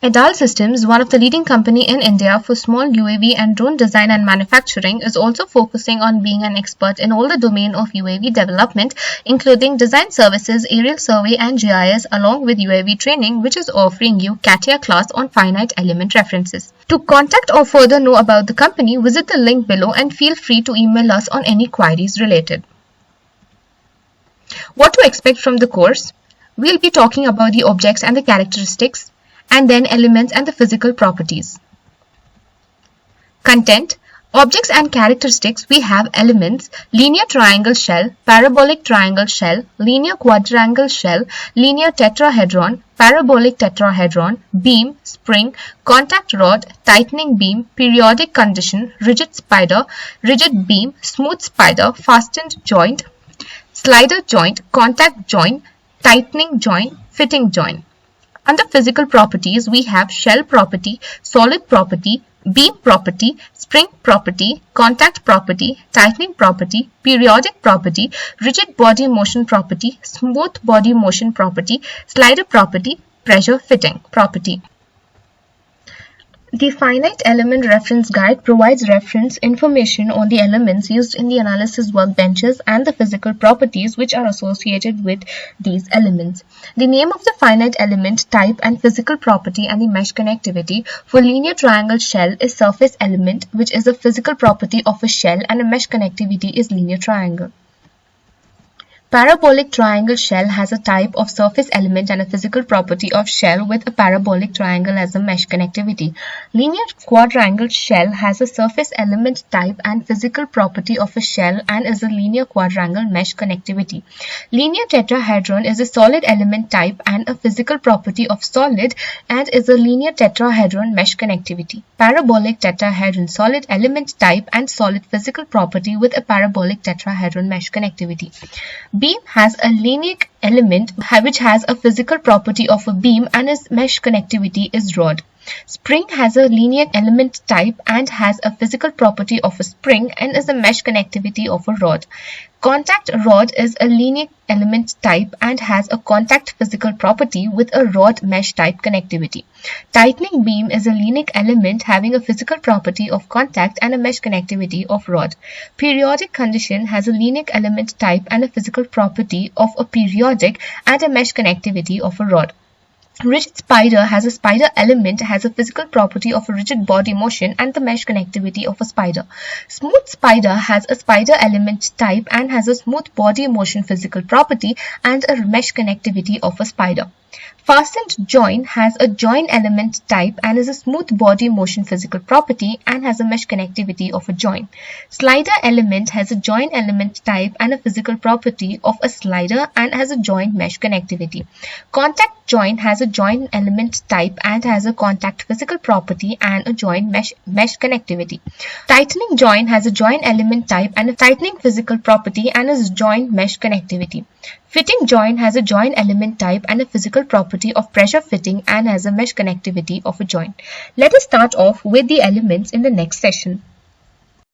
Adal Systems, one of the leading company in India for small UAV and drone design and manufacturing, is also focusing on being an expert in all the domain of UAV development, including design services, aerial survey and GIS, along with UAV training, which is offering you CATIA class on finite element references. To contact or further know about the company, visit the link below and feel free to email us on any queries related. What to expect from the course? We'll be talking about the objects and the characteristics, and then elements and the physical properties. Content. Objects and characteristics, we have elements: linear triangle shell, parabolic triangle shell, linear quadrangle shell, linear tetrahedron, parabolic tetrahedron, beam, spring, contact rod, tightening beam, periodic condition, rigid spider, rigid beam, smooth spider, fastened joint, slider joint, contact joint, tightening joint, fitting joint. Under physical properties, we have shell property, solid property, beam property, spring property, contact property, tightening property, periodic property, rigid body motion property, smooth body motion property, slider property, pressure fitting property. The Finite Element Reference Guide provides reference information on the elements used in the analysis workbenches and the physical properties which are associated with these elements. The name of the finite element, type and physical property and the mesh connectivity for linear triangle shell is surface element, which is a physical property of a shell, and a mesh connectivity is linear triangle. Parabolic triangle shell has a type of surface element and a physical property of shell with a parabolic triangle as a mesh connectivity. Linear quadrangle shell has a surface element type and physical property of a shell and is a linear quadrangle mesh connectivity. Linear tetrahedron is a solid element type and a physical property of solid and is a linear tetrahedron mesh connectivity. Parabolic tetrahedron, solid element type and solid physical property with a parabolic tetrahedron mesh connectivity. Beam has a linear element which has a physical property of a beam and its mesh connectivity is rod. Spring has a linear element type and has a physical property of a spring and is a mesh connectivity of a rod. Contact rod is a linear element type and has a contact physical property with a rod mesh type connectivity. Tightening beam is a linear element having a physical property of contact and a mesh connectivity of rod. Periodic condition has a linear element type and a physical property of a periodic and a mesh connectivity of a rod. Rigid spider has a spider element, has a physical property of a rigid body motion and the mesh connectivity of a spider. Smooth spider has a spider element type and has a smooth body motion physical property and a mesh connectivity of a spider. Fastened joint has a joint element type and is a smooth body motion physical property and has a mesh connectivity of a joint. Slider element has a joint element type and a physical property of a slider and has a joint mesh connectivity. Contact joint has a joint element type and has a contact physical property and a joint mesh connectivity. Tightening joint has a joint element type and a tightening physical property and is joint mesh connectivity. Fitting joint has a joint element type and a physical property of pressure fitting and has a mesh connectivity of a joint. Let us start off with the elements in the next session.